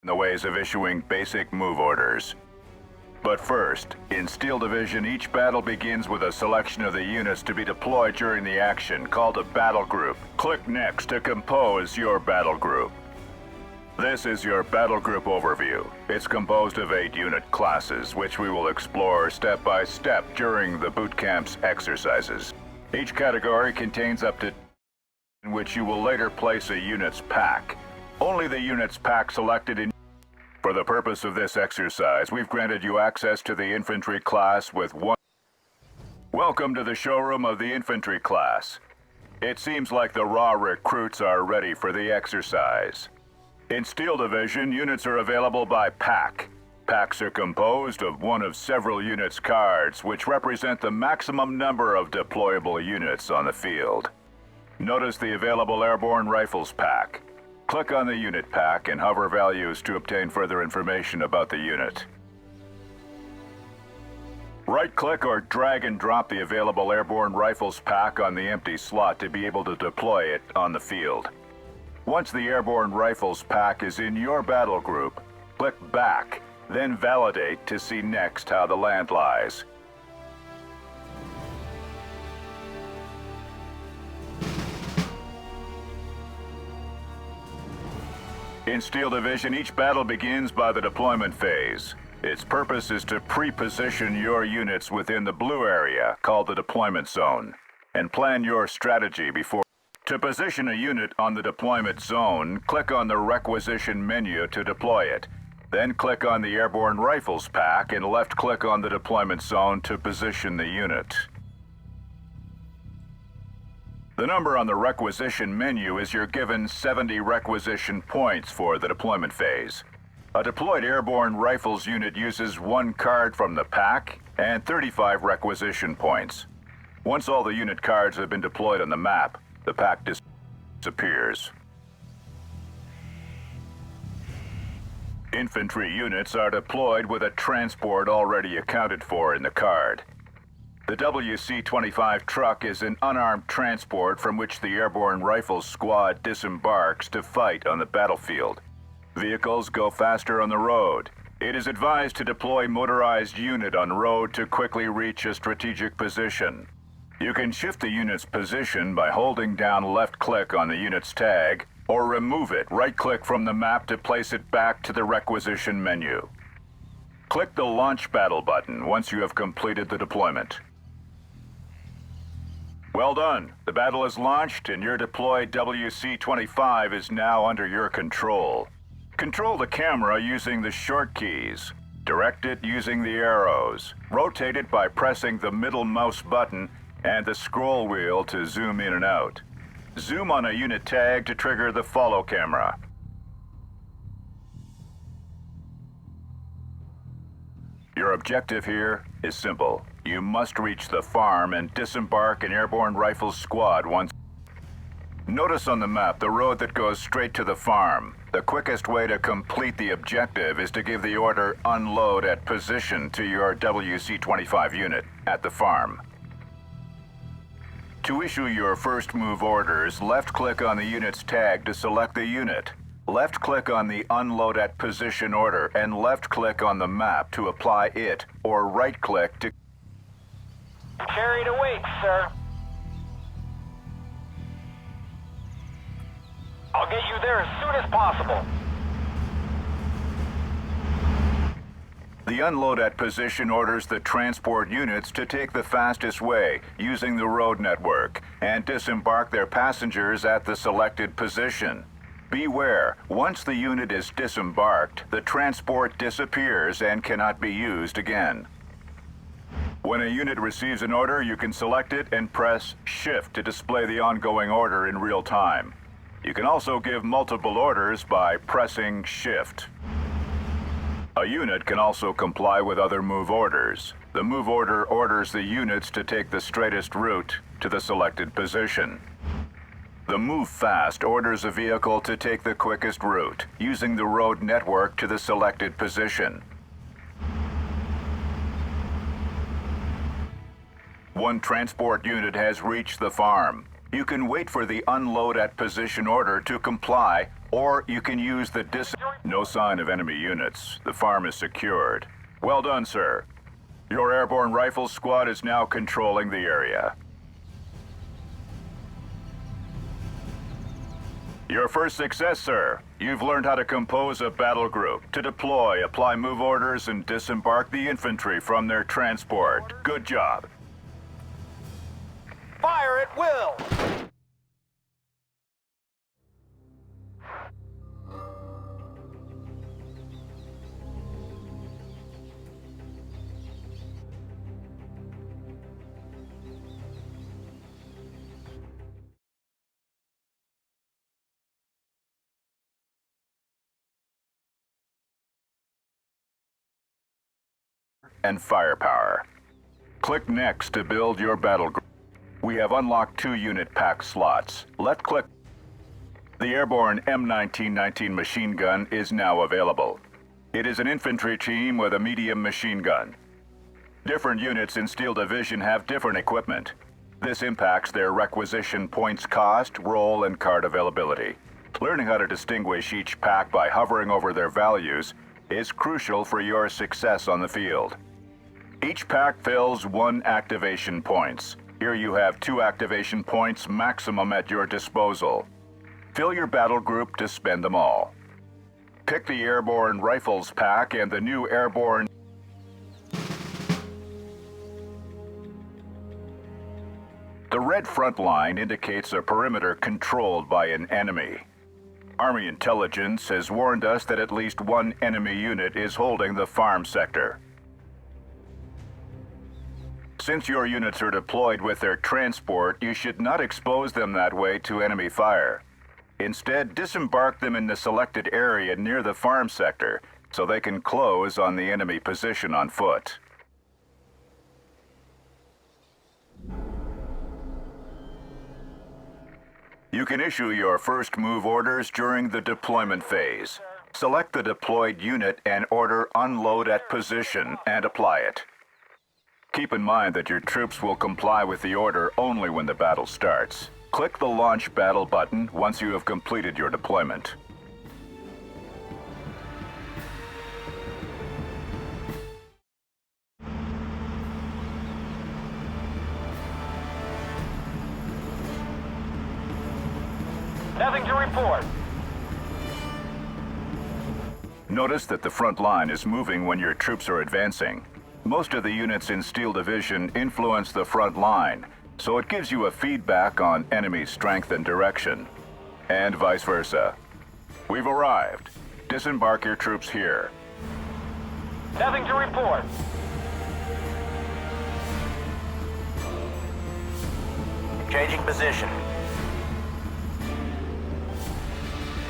in the ways of issuing basic move orders. But first, in Steel Division, each battle begins with a selection of the units to be deployed during the action, called a battle group. Click Next to compose your battle group. This is your battle group overview. It's composed of 8 unit classes, which we will explore step by step during the boot camp's exercises. Each category contains up to in which you will later place a unit's pack. Only the unit's pack selected in. For the purpose of this exercise, we've granted you access to the infantry class with one. Welcome to the showroom of the infantry class. It seems like the raw recruits are ready for the exercise. In Steel Division, units are available by pack. Packs are composed of one of several units' cards, which represent the maximum number of deployable units on the field. Notice the available airborne rifles pack. Click on the unit pack and hover values to obtain further information about the unit. Right-click or drag and drop the available airborne rifles pack on the empty slot to be able to deploy it on the field. Once the airborne rifles pack is in your battle group, click Back, then Validate to see next how the land lies. In Steel Division, each battle begins by the deployment phase. Its purpose is to pre-position your units within the blue area, called the deployment zone, and plan your strategy before. To position a unit on the deployment zone, click on the Requisition menu to deploy it. Then click on the Airborne Rifles pack and left-click on the deployment zone to position the unit. The number on the Requisition menu is your given 70 requisition points for the deployment phase. A deployed Airborne Rifles unit uses 1 card from the pack and 35 requisition points. Once all the unit cards have been deployed on the map, the pack disappears. Infantry units are deployed with a transport already accounted for in the card. The WC-25 truck is an unarmed transport from which the Airborne Rifles Squad disembarks to fight on the battlefield. Vehicles go faster on the road. It is advised to deploy motorized unit on road to quickly reach a strategic position. You can shift the unit's position by holding down left-click on the unit's tag, or remove it, right-click from the map to place it back to the Requisition menu. Click the Launch Battle button once you have completed the deployment. Well done. The battle is launched and your deployed WC-25 is now under your control. Control the camera using the short keys. Direct it using the arrows. Rotate it by pressing the middle mouse button and the scroll wheel to zoom in and out. Zoom on a unit tag to trigger the follow camera. Your objective here is simple. You must reach the farm and disembark an Airborne Rifles squad once. Notice on the map the road that goes straight to the farm. The quickest way to complete the objective is to give the order Unload at Position to your WC-25 unit at the farm. To issue your first move orders, left-click on the unit's tag to select the unit. Left-click on the Unload at Position order and left-click on the map to apply it, or right-click to... Carried away, sir. I'll get you there as soon as possible. The Unload at Position orders the transport units to take the fastest way using the road network and disembark their passengers at the selected position. Beware, once the unit is disembarked, the transport disappears and cannot be used again. When a unit receives an order, you can select it and press Shift to display the ongoing order in real time. You can also give multiple orders by pressing Shift. A unit can also comply with other move orders. The move order orders the units to take the straightest route to the selected position. The Move Fast orders a vehicle to take the quickest route, using the road network to the selected position. One transport unit has reached the farm. You can wait for the Unload at Position order to comply, or you can use the No sign of enemy units. The farm is secured. Well done, sir. Your airborne rifles squad is now controlling the area. Your first success, sir. You've learned how to compose a battle group, to deploy, apply move orders, and disembark the infantry from their transport. Good job. Fire at will! And firepower. Click Next to build your battle group. We have unlocked 2 unit pack slots. Left click. The airborne M1919 machine gun is now available. It is an infantry team with a medium machine gun. Different units in Steel Division have different equipment. This impacts their requisition points cost, role, and card availability. Learning how to distinguish each pack by hovering over their values is crucial for your success on the field. Each pack fills 1 activation points. Here you have 2 activation points maximum at your disposal. Fill your battle group to spend them all. Pick the airborne rifles pack and the new airborne. The red front line indicates a perimeter controlled by an enemy. Army intelligence has warned us that at least 1 enemy unit is holding the farm sector. Since your units are deployed with their transport, you should not expose them that way to enemy fire. Instead, disembark them in the selected area near the farm sector so they can close on the enemy position on foot. You can issue your first move orders during the deployment phase. Select the deployed unit and order Unload at Position and apply it. Keep in mind that your troops will comply with the order only when the battle starts. Click the Launch Battle button once you have completed your deployment. Nothing to report. Notice that the front line is moving when your troops are advancing. Most of the units in Steel Division influence the front line, so it gives you a feedback on enemy strength and direction, and vice versa. We've arrived. Disembark your troops here. Nothing to report. Changing position.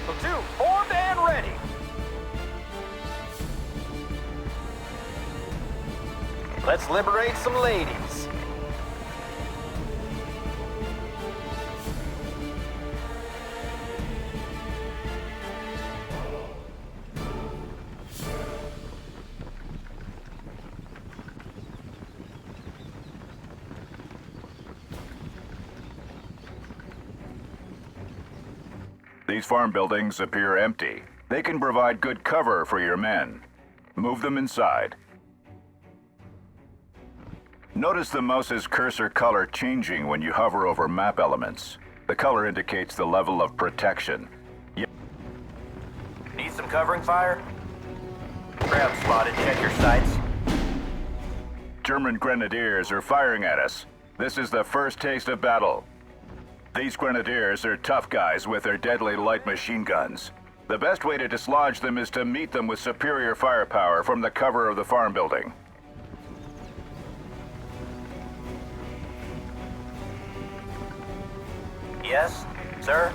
Platoon formed and ready. Let's liberate some ladies. These farm buildings appear empty. They can provide good cover for your men. Move them inside. Notice the mouse's cursor color changing when you hover over map elements. The color indicates the level of protection. Need some covering fire? Crowd spotted. Check your sights. German grenadiers are firing at us. This is the first taste of battle. These grenadiers are tough guys with their deadly light machine guns. The best way to dislodge them is to meet them with superior firepower from the cover of the farm building. Yes, sir?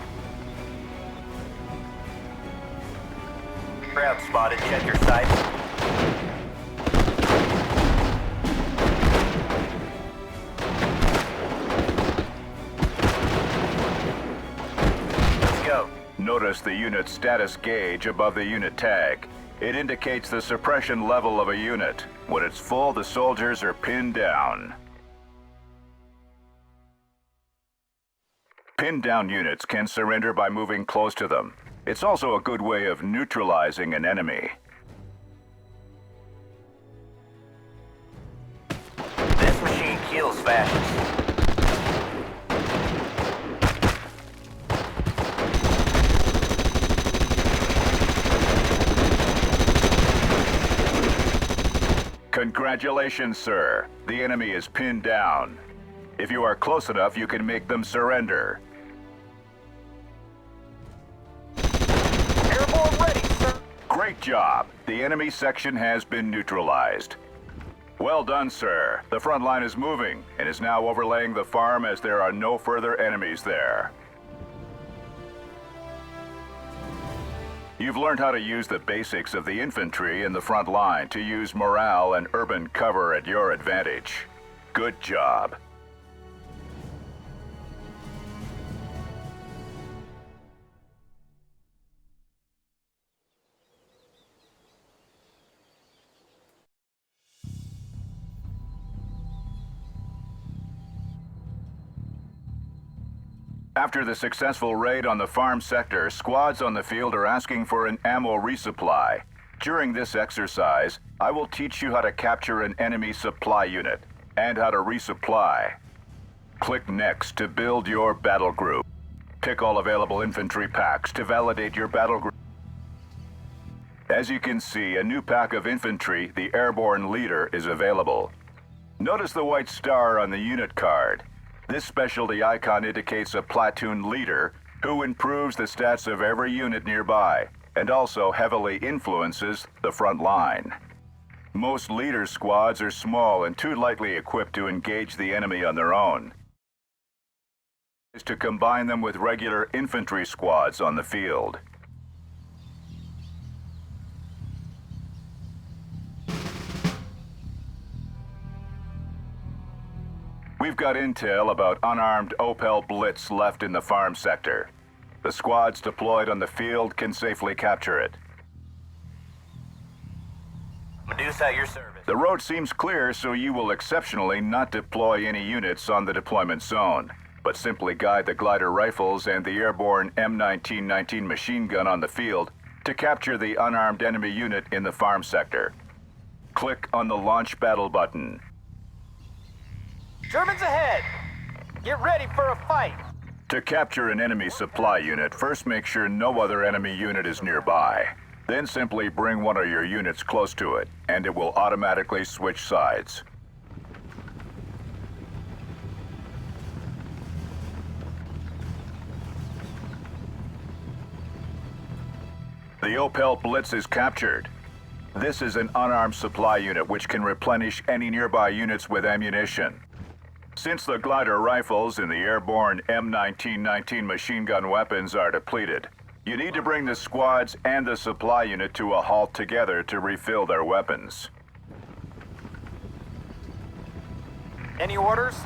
Crowd spotted. Check your sights. Let's go. Notice the unit status gauge above the unit tag. It indicates the suppression level of a unit. When it's full, the soldiers are pinned down. Pinned down units can surrender by moving close to them. It's also a good way of neutralizing an enemy. This machine kills fascists. Congratulations, sir. The enemy is pinned down. If you are close enough, you can make them surrender. Airborne ready, sir. Great job. The enemy section has been neutralized. Well done, sir. The front line is moving and is now overlaying the farm as there are no further enemies there. You've learned how to use the basics of the infantry in the front line to use morale and urban cover at your advantage. Good job. After the successful raid on the farm sector, squads on the field are asking for an ammo resupply. During this exercise, I will teach you how to capture an enemy supply unit and how to resupply. Click Next to build your battle group. Pick all available infantry packs to validate your battle group. As you can see, a new pack of infantry, the Airborne Leader, is available. Notice the white star on the unit card. This specialty icon indicates a platoon leader who improves the stats of every unit nearby and also heavily influences the front line. Most leader squads are small and too lightly equipped to engage the enemy on their own. Is to combine them with regular infantry squads on the field. We've got intel about unarmed Opel Blitz left in the farm sector. The squads deployed on the field can safely capture it. Medusa at your service. The road seems clear, so you will exceptionally not deploy any units on the deployment zone, but simply guide the glider rifles and the airborne M1919 machine gun on the field to capture the unarmed enemy unit in the farm sector. Click on the Launch Battle button. Germans ahead. Get ready for a fight. To capture an enemy supply unit, first make sure no other enemy unit is nearby. Then simply bring one of your units close to it, and it will automatically switch sides. The Opel Blitz is captured. This is an unarmed supply unit which can replenish any nearby units with ammunition. Since the glider rifles and the airborne M1919 machine gun weapons are depleted, you need to bring the squads and the supply unit to a halt together to refill their weapons. Any orders?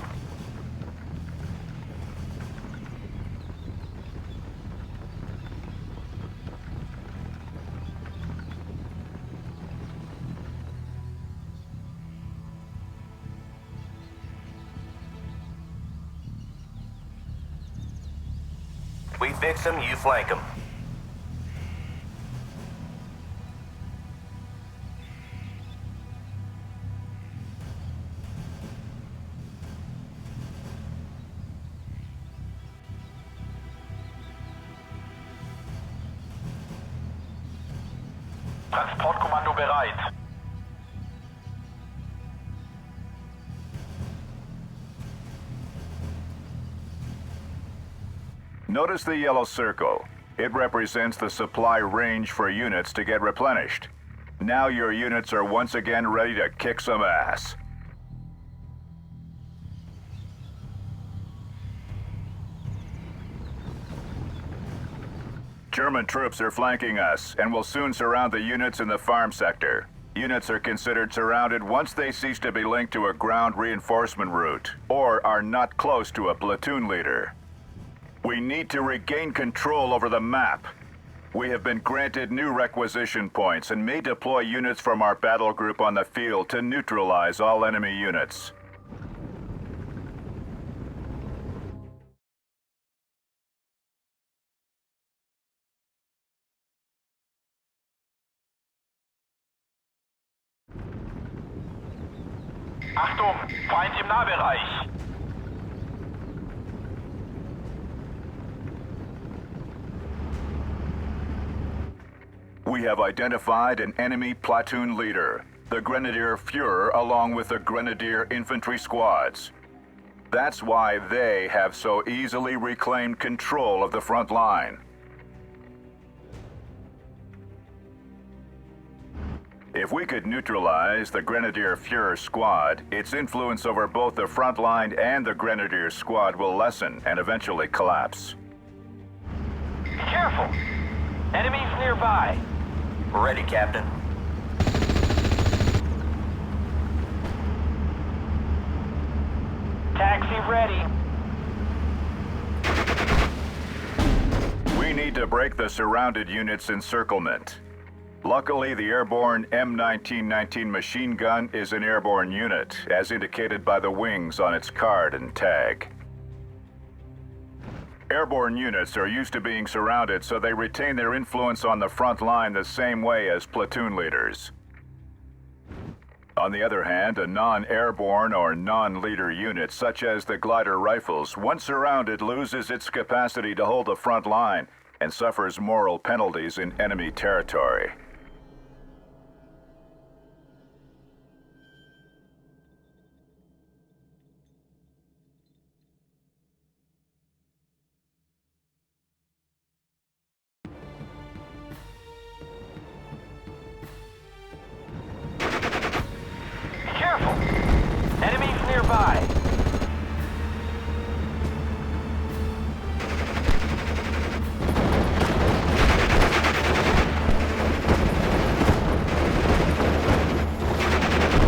We fix them, you flank them. Transportkommando bereit. Notice the yellow circle. It represents the supply range for units to get replenished. Now your units are once again ready to kick some ass. German troops are flanking us and will soon surround the units in the farm sector. Units are considered surrounded once they cease to be linked to a ground reinforcement route or are not close to a platoon leader. We need to regain control over the map. We have been granted new requisition points and may deploy units from our battle group on the field to neutralize all enemy units. Achtung, Feind im Nahbereich. We have identified an enemy platoon leader, the Grenadier Führer, along with the Grenadier infantry squads. That's why they have so easily reclaimed control of the front line. If we could neutralize the Grenadier Führer squad, its influence over both the front line and the Grenadier squad will lessen and eventually collapse. Be careful. Enemies nearby. Ready, Captain. Taxi ready. We need to break the surrounded unit's encirclement. Luckily, the airborne M1919 machine gun is an airborne unit, as indicated by the wings on its card and tag. Airborne units are used to being surrounded, so they retain their influence on the front line the same way as platoon leaders. On the other hand, a non-airborne or non-leader unit, such as the glider rifles, once surrounded, loses its capacity to hold the front line and suffers moral penalties in enemy territory. Be careful. Enemies nearby.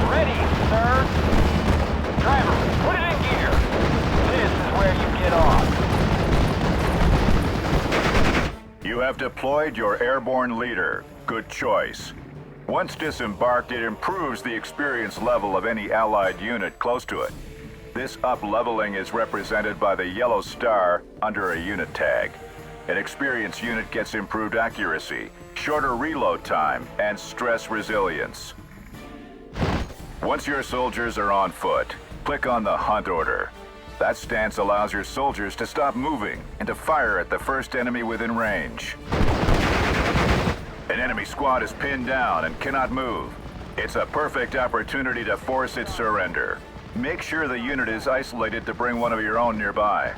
Ready, sir. Driver, put it in gear. This is where you get off. You have deployed your airborne leader. Good choice. Once disembarked, it improves the experience level of any Allied unit close to it. This up-leveling is represented by the yellow star under a unit tag. An experienced unit gets improved accuracy, shorter reload time, and stress resilience. Once your soldiers are on foot, click on the Hunt order. That stance allows your soldiers to stop moving and to fire at the first enemy within range. An enemy squad is pinned down and cannot move. It's a perfect opportunity to force its surrender. Make sure the unit is isolated to bring one of your own nearby.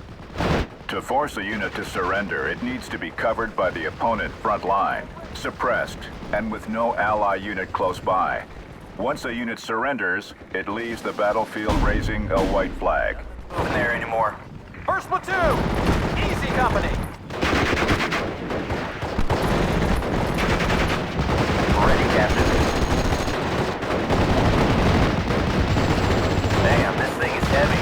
To force a unit to surrender, it needs to be covered by the opponent front line, suppressed, and with no ally unit close by. Once a unit surrenders, it leaves the battlefield raising a white flag. Moving there anymore. First platoon. Easy company. Ready, Captain. Damn, this thing is heavy.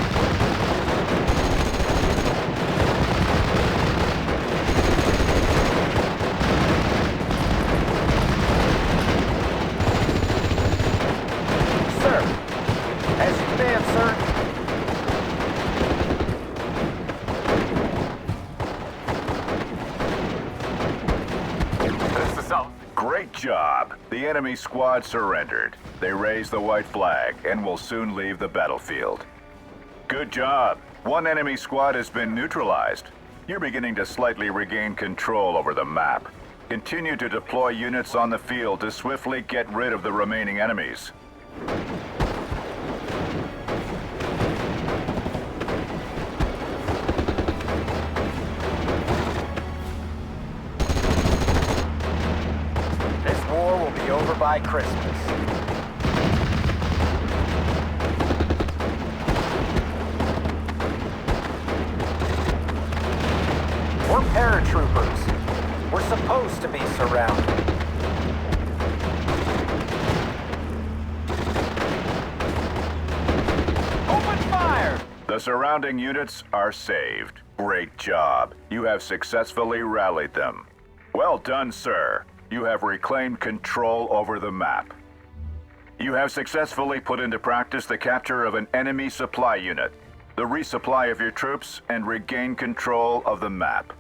Sir. As you command, sir. This is out. Great job! The enemy squad surrendered. They raised the white flag and will soon leave the battlefield. Good job! One enemy squad has been neutralized. You're beginning to slightly regain control over the map. Continue to deploy units on the field to swiftly get rid of the remaining enemies. This war will be over by Christmas. We're paratroopers. We're supposed to be surrounded. Open fire! The surrounding units are saved. Great job. You have successfully rallied them. Well done, sir. You have reclaimed control over the map. You have successfully put into practice the capture of an enemy supply unit, the resupply of your troops, and regain control of the map.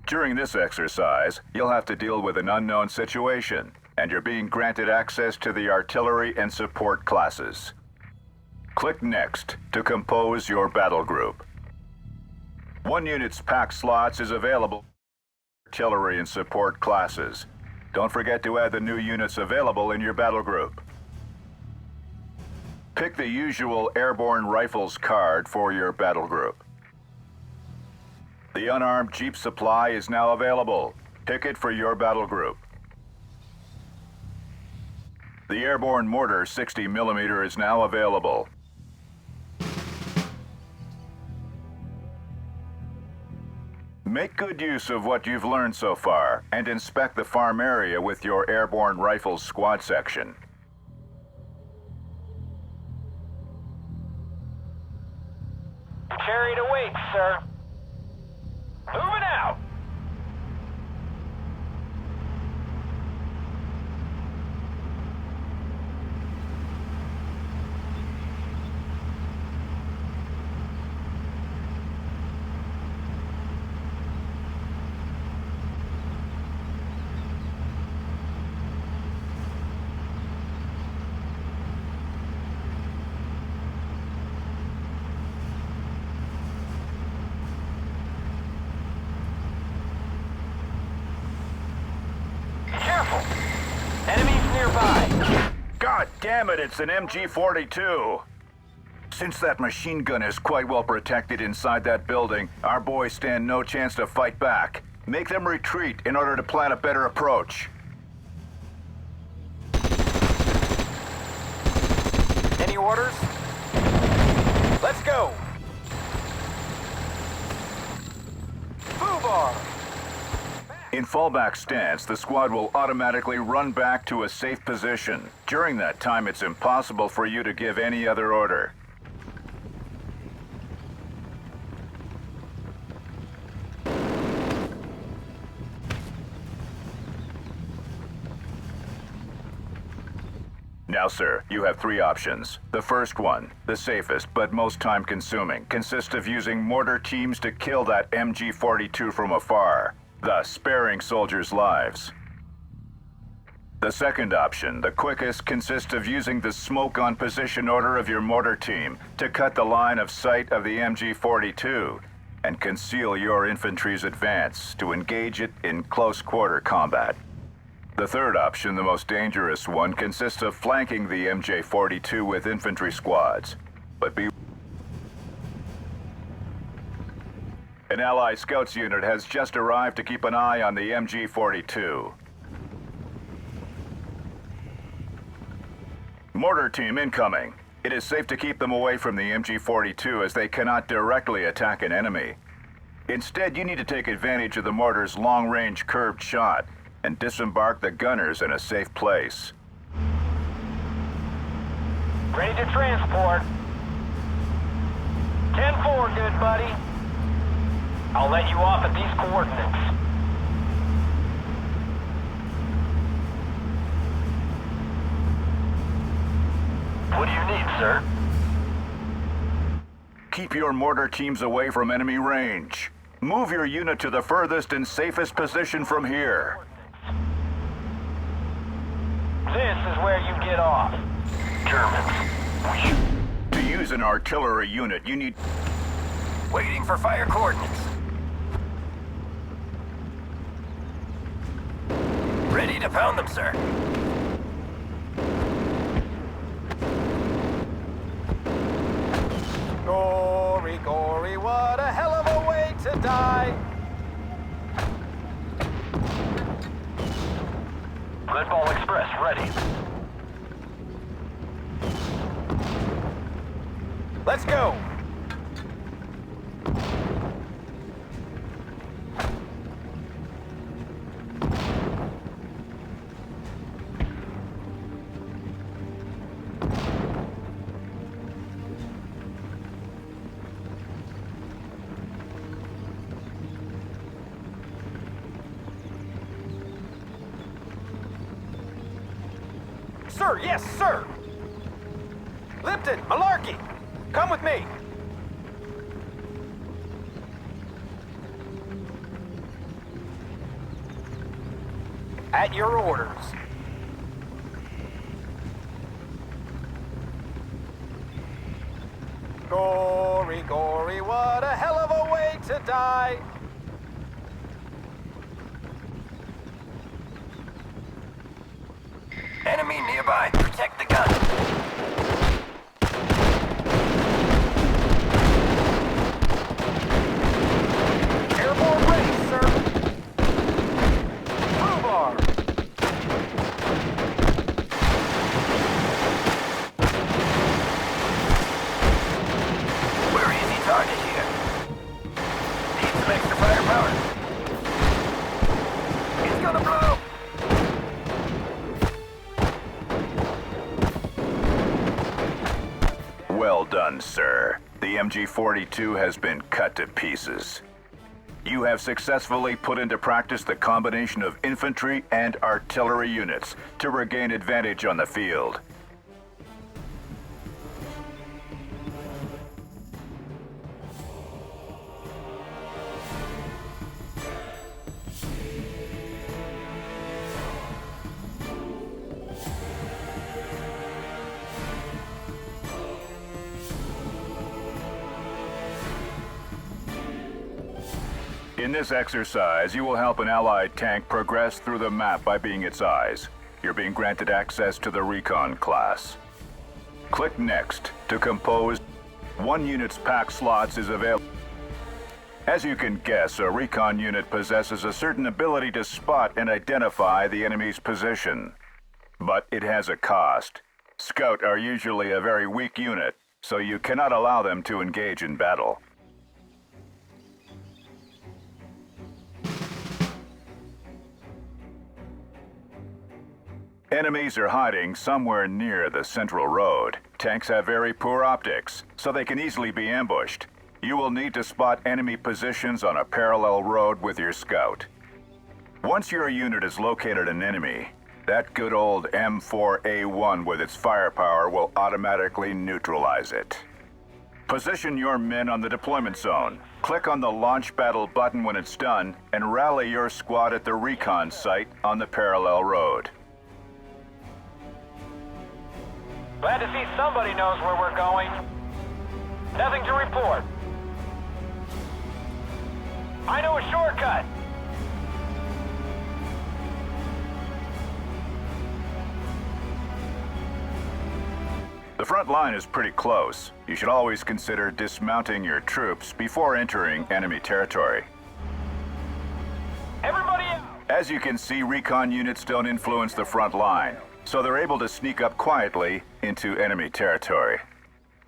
During this exercise, you'll have to deal with an unknown situation, and you're being granted access to the artillery and support classes. Click Next to compose your battle group. 1 unit's pack slots is available for artillery and support classes. Don't forget to add the new units available in your battle group. Pick the usual airborne rifles card for your battle group. The unarmed Jeep supply is now available. Pick it for your battle group. The airborne mortar 60mm is now available. Make good use of what you've learned so far and inspect the farm area with your airborne rifles squad section. Chariot awaits, sir. Moving out. Enemies nearby. God damn it, it's an MG-42. Since that machine gun is quite well protected inside that building, our boys stand no chance to fight back. Make them retreat in order to plan a better approach. Any orders? Let's go. Foobar. In fallback stance, the squad will automatically run back to a safe position. During that time, it's impossible for you to give any other order. Now, sir, you have 3 options. The first one, the safest but most time-consuming, consists of using mortar teams to kill that MG-42 from afar, thus sparing soldiers' lives. The second option, the quickest, consists of using the smoke on position order of your mortar team to cut the line of sight of the MG-42 and conceal your infantry's advance to engage it in close-quarter combat. The third option, the most dangerous one, consists of flanking the MJ-42 with infantry squads. But an Allied Scouts unit has just arrived to keep an eye on the MG-42. Mortar team incoming. It is safe to keep them away from the MG-42 as they cannot directly attack an enemy. Instead, you need to take advantage of the mortar's long-range curved shot and disembark the gunners in a safe place. Ready to transport. 10-4, good buddy. I'll let you off at these coordinates. What do you need, sir? Keep your mortar teams away from enemy range. Move your unit to the furthest and safest position from here. This is where you get off. Germans. To use an artillery unit, you need... Waiting for fire coordinates. Ready to pound them, sir. Gory, gory, what a hell of a way to die. Red Ball Express, ready. Let's go. Sir, yes, sir! Lipton, Malarkey, come with me! At your orders. Gory, gory, what a hell of a way to die! Enemy nearby. Protect the gun. Airborne ready, sir. Crowbar. We're easy target here. Need some extra firepower. It's gonna blow. Well done, sir. The MG-42 has been cut to pieces. You have successfully put into practice the combination of infantry and artillery units to regain advantage on the field. In this exercise, you will help an Allied tank progress through the map by being its eyes. You're being granted access to the Recon class. Click Next to compose. 1 unit's pack slots is available. As you can guess, a Recon unit possesses a certain ability to spot and identify the enemy's position. But it has a cost. Scout are usually a very weak unit, so you cannot allow them to engage in battle. Enemies are hiding somewhere near the central road. Tanks have very poor optics, so they can easily be ambushed. You will need to spot enemy positions on a parallel road with your scout. Once your unit has located an enemy, that good old M4A1 with its firepower will automatically neutralize it. Position your men on the deployment zone. Click on the Launch Battle button when it's done, and rally your squad at the recon site on the parallel road. Glad to see somebody knows where we're going. Nothing to report. I know a shortcut. The front line is pretty close. You should always consider dismounting your troops before entering enemy territory. Everybody out! As you can see, recon units don't influence the front line, so they're able to sneak up quietly into enemy territory.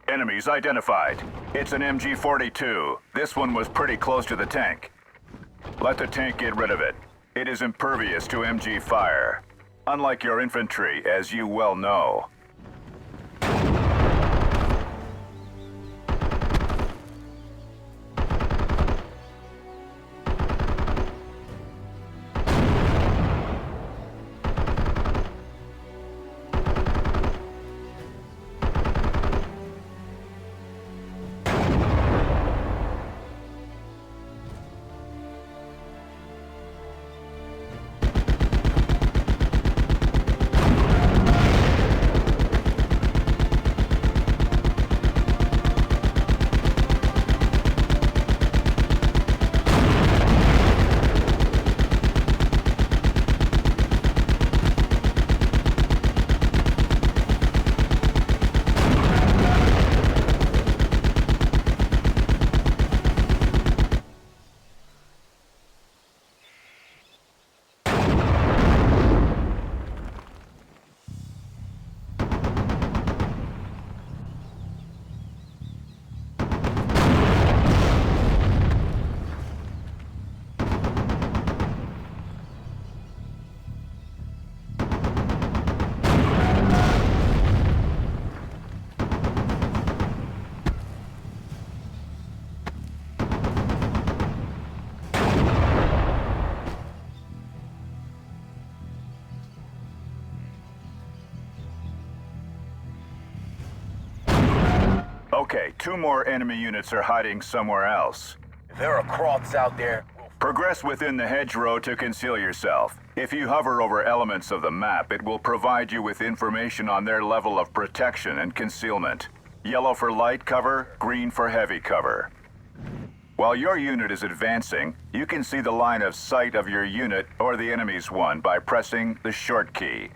Enemies identified. It's an MG-42. This one was pretty close to the tank. Let the tank get rid of it. It is impervious to MG fire, unlike your infantry, as you well know. Okay, 2 more enemy units are hiding somewhere else. If there are Croths out there, we'll Progress within the hedgerow to conceal yourself. If you hover over elements of the map, it will provide you with information on their level of protection and concealment. Yellow for light cover, green for heavy cover. While your unit is advancing, you can see the line of sight of your unit or the enemy's one by pressing the short key.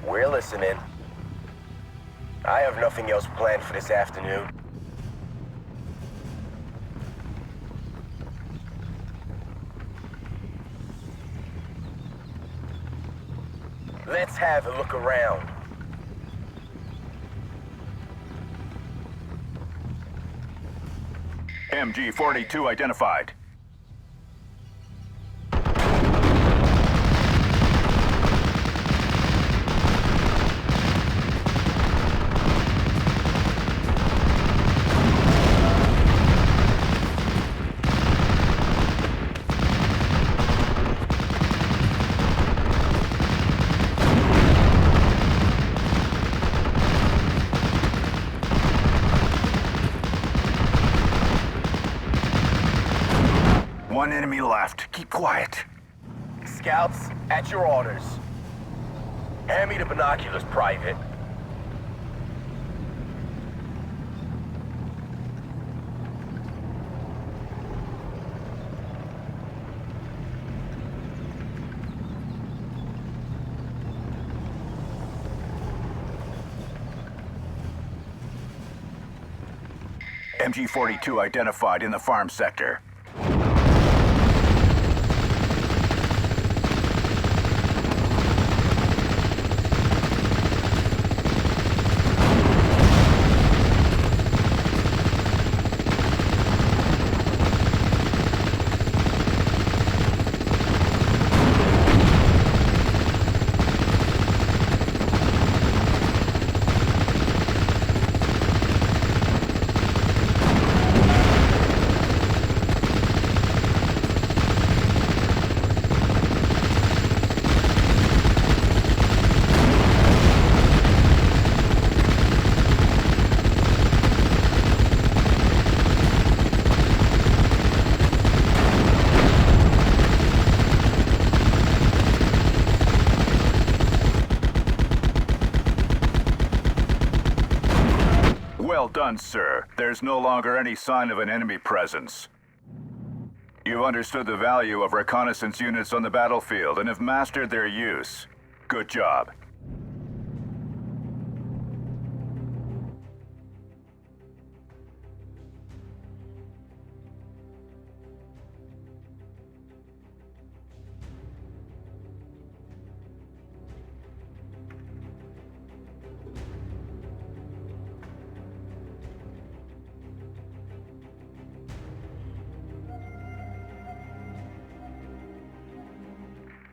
We're listening. I have nothing else planned for this afternoon. Let's have a look around. MG-42 identified. One enemy left. Keep quiet. Scouts, at your orders. Hand me the binoculars, Private. MG-42 identified in the farm sector. Well done, sir. There's no longer any sign of an enemy presence. You've understood the value of reconnaissance units on the battlefield and have mastered their use. Good job.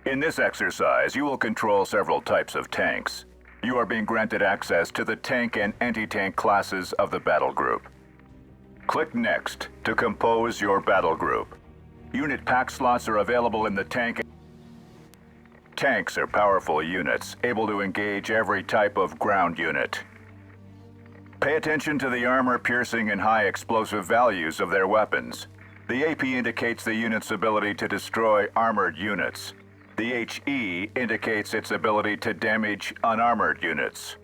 In this exercise, you will control several types of tanks. You are being granted access to the tank and anti-tank classes of the battle group. Click Next to compose your battle group. Unit pack slots are available in the tank. Tanks are powerful units, able to engage every type of ground unit. Pay attention to the armor piercing and high explosive values of their weapons. The AP indicates the unit's ability to destroy armored units. The HE indicates its ability to damage unarmored units.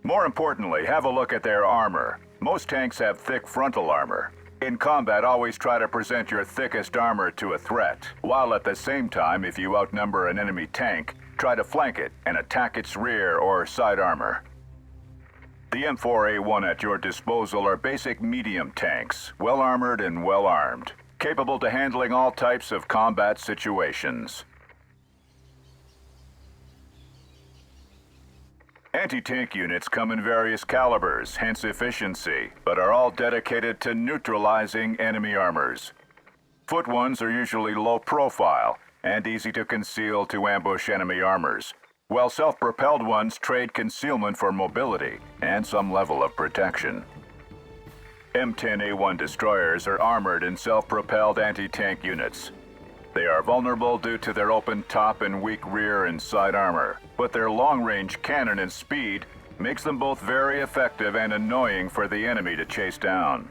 More importantly, have a look at their armor. Most tanks have thick frontal armor. In combat, always try to present your thickest armor to a threat, while at the same time, if you outnumber an enemy tank, try to flank it and attack its rear or side armor. The M4A1 at your disposal are basic medium tanks, well armored and well armed, capable to handling all types of combat situations. Anti-tank units come in various calibers, hence efficiency, but are all dedicated to neutralizing enemy armors. Foot ones are usually low profile and easy to conceal to ambush enemy armors. while self-propelled ones trade concealment for mobility and some level of protection. M10A1 destroyers are armored in self-propelled anti-tank units. They are vulnerable due to their open top and weak rear and side armor, but their long-range cannon and speed makes them both very effective and annoying for the enemy to chase down.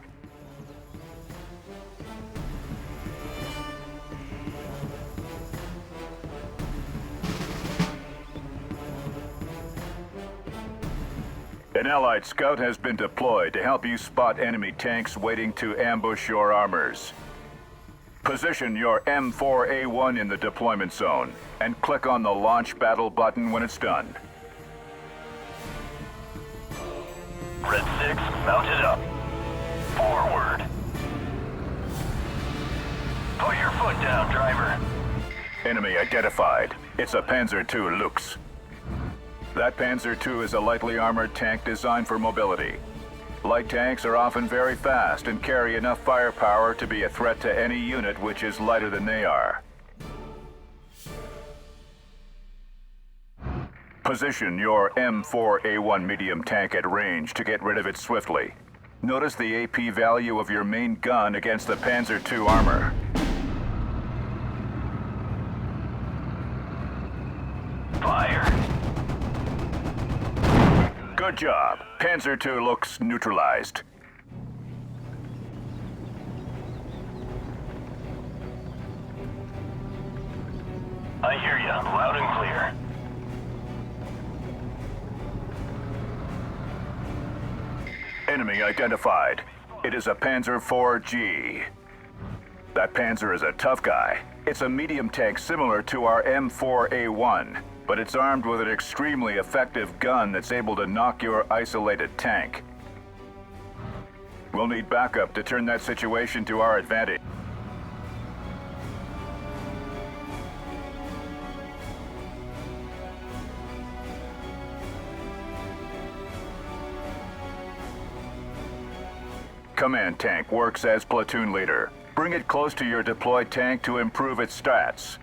An Allied scout has been deployed to help you spot enemy tanks waiting to ambush your armors. Position your M4A1 in the deployment zone and click on the Launch Battle button when it's done. Red 6, mounted up. Forward. Put your foot down, driver. Enemy identified. It's a Panzer II Lux. That Panzer II is a lightly armored tank designed for mobility. Light tanks are often very fast and carry enough firepower to be a threat to any unit which is lighter than they are. Position your M4A1 medium tank at range to get rid of it swiftly. Notice the AP value of your main gun against the Panzer II armor. Fire. Good job. Panzer II looks neutralized. I hear you, loud and clear. Enemy identified. It is a Panzer IV-G. That Panzer is a tough guy. It's a medium tank similar to our M4A1, but it's armed with an extremely effective gun that's able to knock your isolated tank. We'll need backup to turn that situation to our advantage. Command tank works as platoon leader. Bring it close to your deployed tank to improve its stats.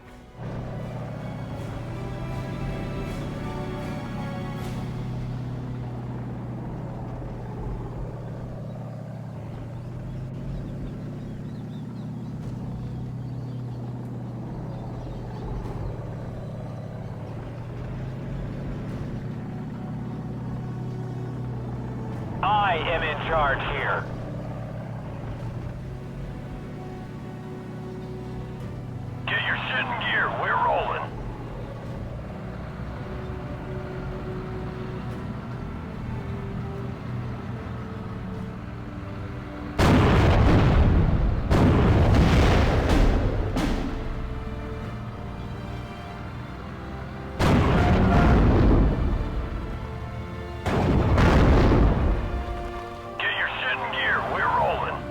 I am in charge here. Get your shit in gear. We're rolling. Get your shit in gear. We're rolling.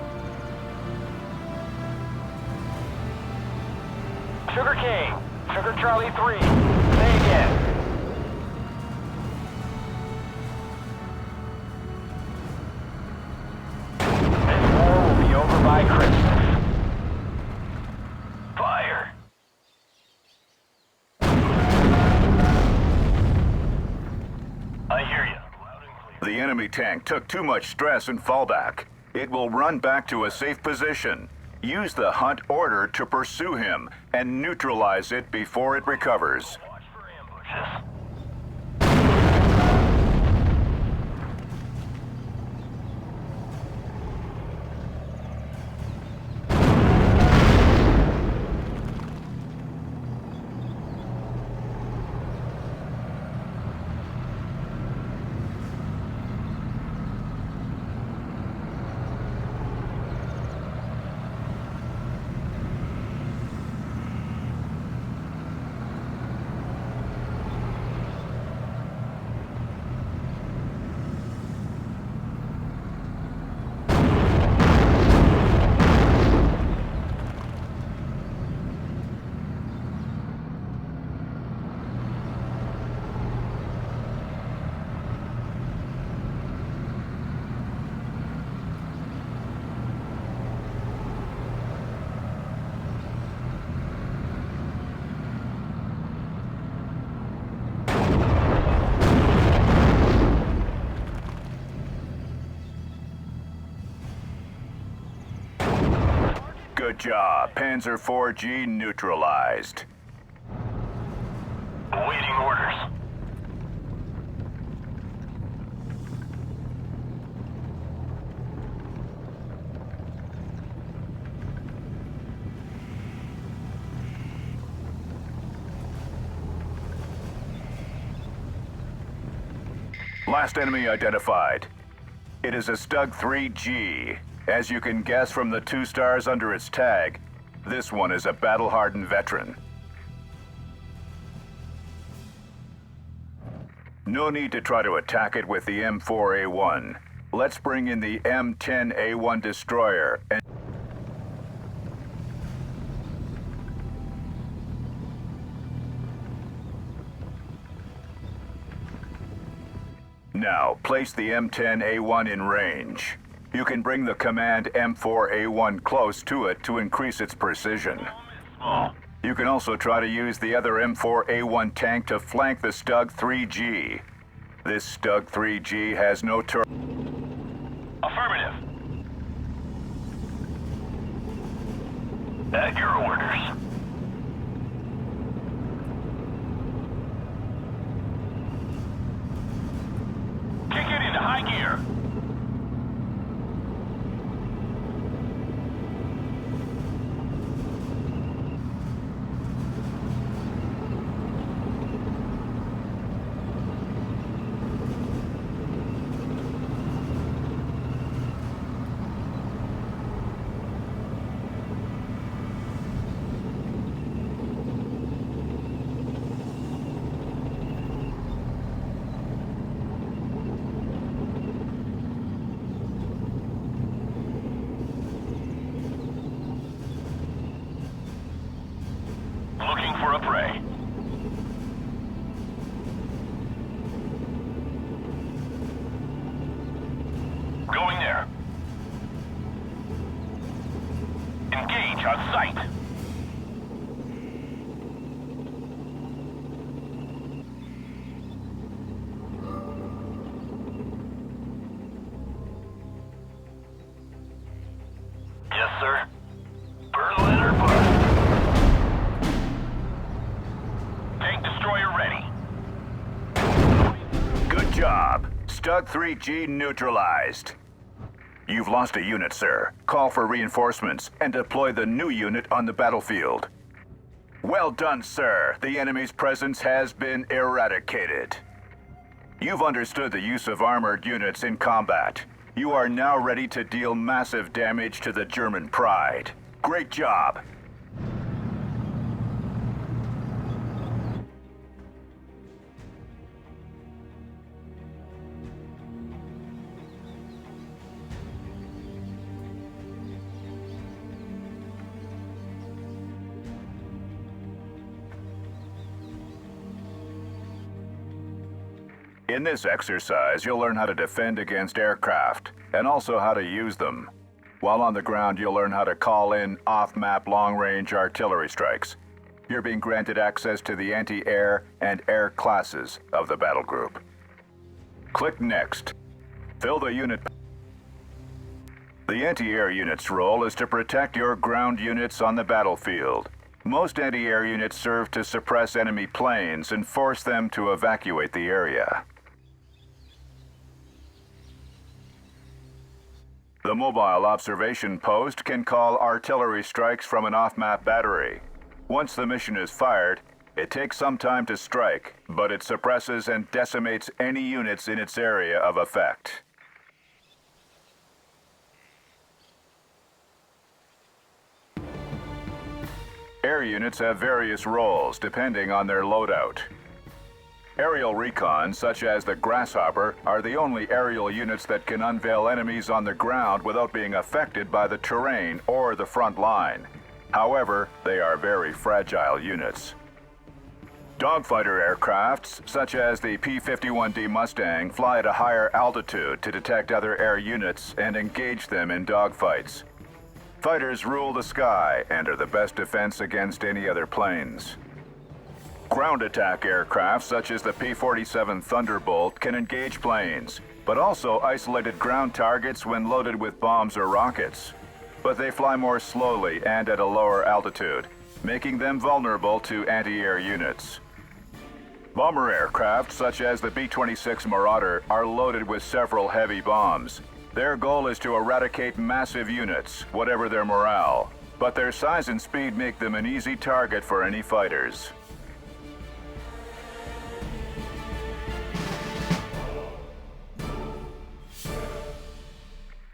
Sugar King, Sugar Charlie 3. Say again. This war will be over by Christmas. Fire. I hear you. Loud and clear. The enemy tank took too much stress and fallback. It will run back to a safe position. Use the hunt order to pursue him and neutralize it before it recovers. Watch for ambushes. Good job. Panzer IV-G neutralized. Awaiting orders. Last enemy identified. It is a Stug 3G. As you can guess from the 2 stars under its tag, this one is a battle-hardened veteran. No need to try to attack it with the M4A1. Let's bring in the M10A1 destroyer and now, place the M10A1 in range. You can bring the command M4A1 close to it to increase its precision. You can also try to use the other M4A1 tank to flank the Stug 3G. This Stug 3G has no turret. Affirmative. At your orders. Kick it into high gear. Looking for a prey. Going there. Engage on sight. Yes, sir. Berlin or bust. Tank destroyer ready. Good job. Stug 3G neutralized. You've lost a unit, sir. Call for reinforcements and deploy the new unit on the battlefield. Well done, sir. The enemy's presence has been eradicated. You've understood the use of armored units in combat. You are now ready to deal massive damage to the German pride. Great job. In this exercise, you'll learn how to defend against aircraft, and also how to use them. While on the ground, you'll learn how to call in off-map long-range artillery strikes. You're being granted access to the anti-air and air classes of the battle group. Click Next. Fill the unit. The anti-air unit's role is to protect your ground units on the battlefield. Most anti-air units serve to suppress enemy planes and force them to evacuate the area. The mobile observation post can call artillery strikes from an off-map battery. Once the mission is fired, it takes some time to strike, but it suppresses and decimates any units in its area of effect. Air units have various roles depending on their loadout. Aerial recon, such as the Grasshopper, are the only aerial units that can unveil enemies on the ground without being affected by the terrain or the front line. However, they are very fragile units. Dogfighter aircrafts, such as the P-51D Mustang, fly at a higher altitude to detect other air units and engage them in dogfights. Fighters rule the sky and are the best defense against any other planes. Ground attack aircraft, such as the P-47 Thunderbolt, can engage planes, but also isolated ground targets when loaded with bombs or rockets. but they fly more slowly and at a lower altitude, making them vulnerable to anti-air units. Bomber aircraft, such as the B-26 Marauder, are loaded with several heavy bombs. Their goal is to eradicate massive units, whatever their morale, but their size and speed make them an easy target for any fighters.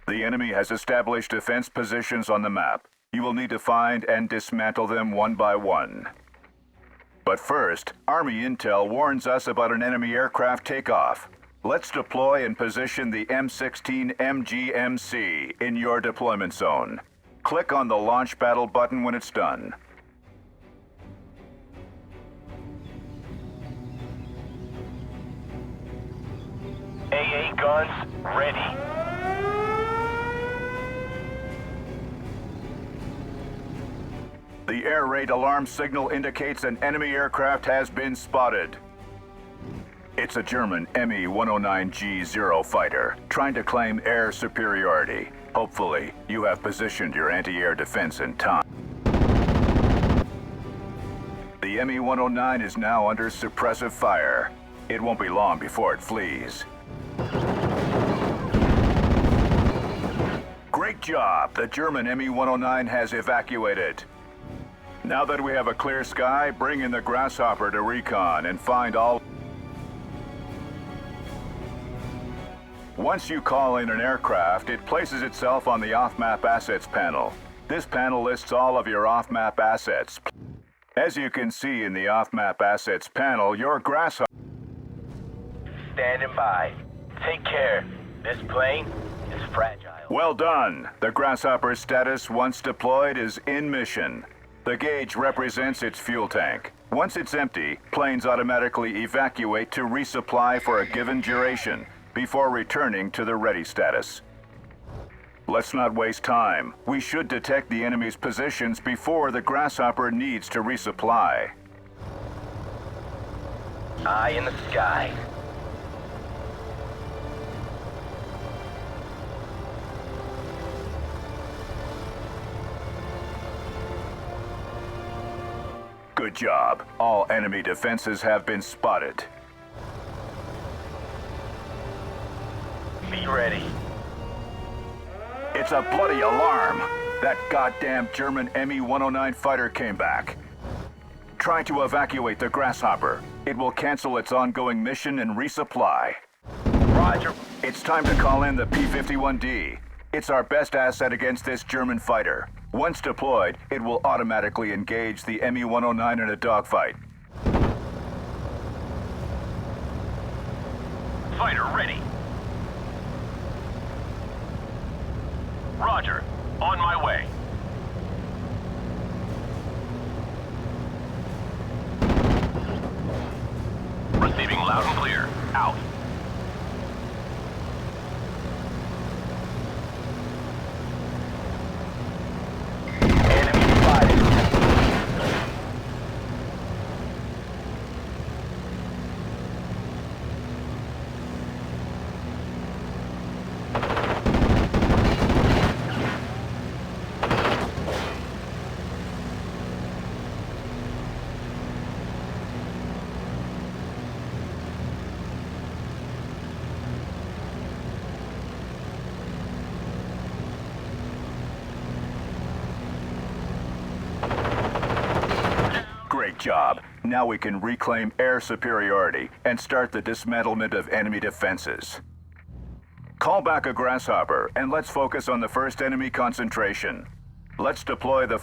The enemy has established defense positions on the map. You will need to find and dismantle them one by one. But first, Army Intel warns us about an enemy aircraft takeoff. Let's deploy and position the M16 MGMC in your deployment zone. Click on the Launch Battle button when it's done. AA guns ready. The air raid alarm signal indicates an enemy aircraft has been spotted. It's a German Me-109G0 fighter, trying to claim air superiority. Hopefully, you have positioned your anti-air defense in time. The Me-109 is now under suppressive fire. It won't be long before it flees. Great job! The German Me-109 has evacuated. Now that we have a clear sky, bring in the Grasshopper to recon and find all... Once you call in an aircraft, it places itself on the off-map assets panel. This panel lists all of your off-map assets. As you can see in the off-map assets panel, your Grasshopper... Standing by. Take care. This plane is fragile. Well done! The Grasshopper's status, once deployed, is in mission. The gauge represents its fuel tank. Once it's empty, planes automatically evacuate to resupply for a given duration before returning to the ready status. Let's not waste time. We should detect the enemy's positions before the Grasshopper needs to resupply. Eye in the sky. Good job. All enemy defenses have been spotted. Be ready. It's a bloody alarm. That goddamn German Me-109 fighter came back. Try to evacuate the Grasshopper. It will cancel its ongoing mission and resupply. Roger. It's time to call in the P-51D. It's our best asset against this German fighter. Once deployed, it will automatically engage the Me-109 in a dogfight. Fighter ready. Roger. On my way. Receiving loud and clear. Out. Great job. Now we can reclaim air superiority and start the dismantlement of enemy defenses. Call back a Grasshopper and let's focus on the first enemy concentration. Let's deploy the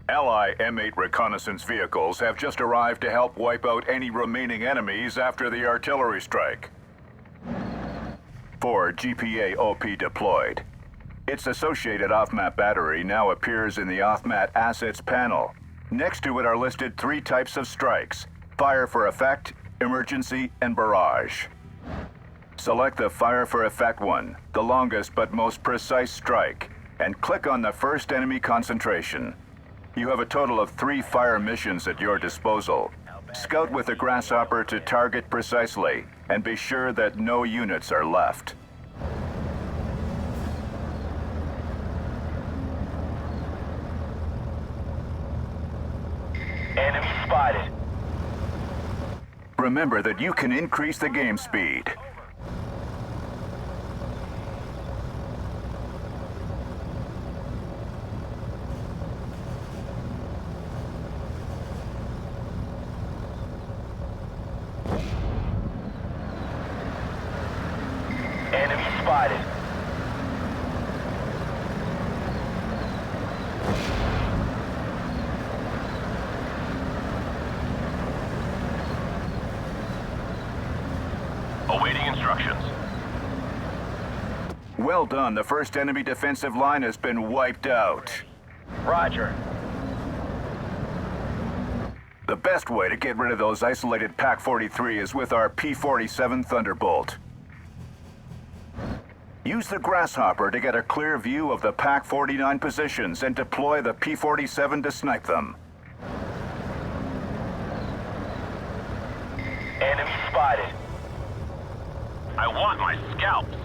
Ally M8 reconnaissance vehicles have just arrived to help wipe out any remaining enemies after the artillery strike. 4 GPA-OP deployed. Its associated off-map battery now appears in the off-map assets panel. Next to it are listed 3 types of strikes: fire for effect, emergency, and barrage. Select the fire for effect one, the longest but most precise strike, and click on the first enemy concentration. You have a total of 3 fire missions at your disposal. Scout with the Grasshopper to target precisely, and be sure that no units are left. Enemy spotted. Remember that you can increase the game speed. Enemy spotted. Awaiting instructions. Well done. The first enemy defensive line has been wiped out. Roger. The best way to get rid of those isolated Pak-43 is with our P-47 Thunderbolt. Use the Grasshopper to get a clear view of the Pak-49 positions and deploy the P-47 to snipe them. Enemy spotted. I want my scalps.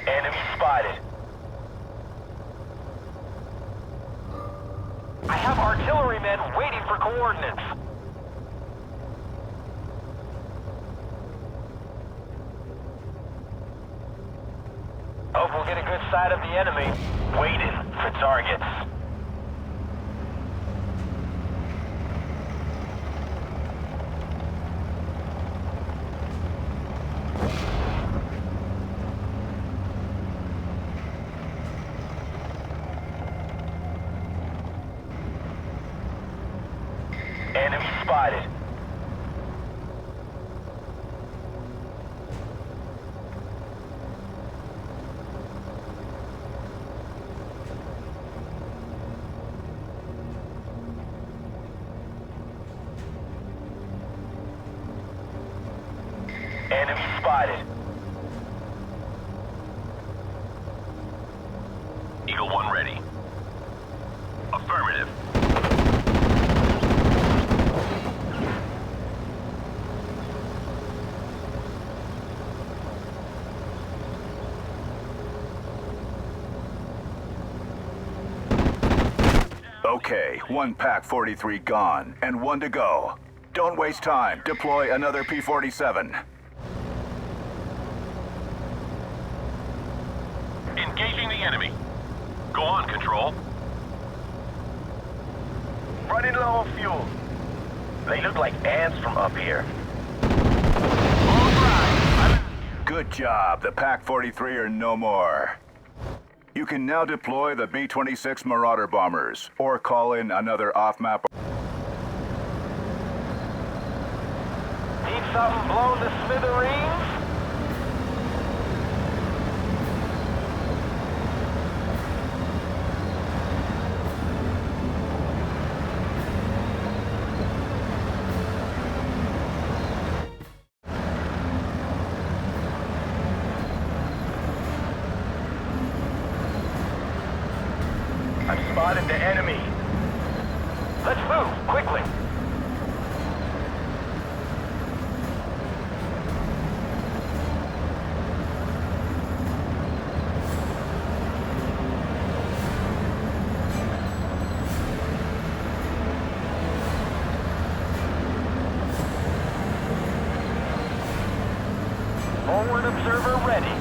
Enemy spotted. I have artillerymen waiting for coordinates. Hope we'll get a good sight of the enemy. Waiting for targets. Enemy spotted. Enemy spotted. Eagle 1 ready. Affirmative. Okay, one Pak-43 gone, and one to go. Don't waste time. Deploy another P-47. Engaging the enemy. Go on, Control. Running low on fuel. They look like ants from up here. Good job. The Pak-43 are no more. You can now deploy the B-26 Marauder bombers, or call in another off-map. Need something blown to smithereens? I've spotted the enemy. Let's move, quickly. Forward observer ready.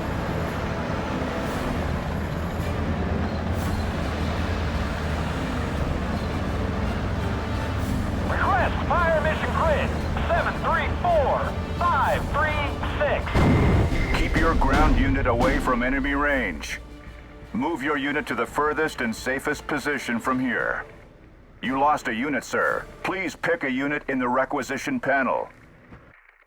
Request fire mission grid 734536. Keep your ground unit away from enemy range. Move your unit to the furthest and safest position from here. You lost a unit, sir. Please pick a unit in the requisition panel.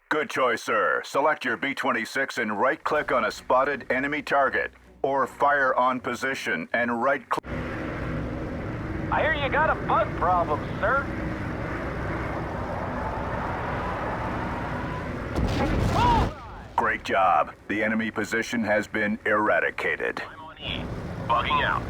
Good choice, sir. Select your B-26 and right-click on a spotted enemy target, or fire on position and right-click. I hear you got a bug problem, sir. Great job. The enemy position has been eradicated. I'm on E. Bugging out.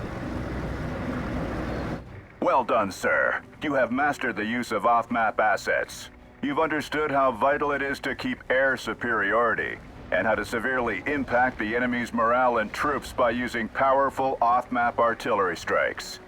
Well done, sir. You have mastered the use of off-map assets. You've understood how vital it is to keep air superiority, and how to severely impact the enemy's morale and troops by using powerful off-map artillery strikes.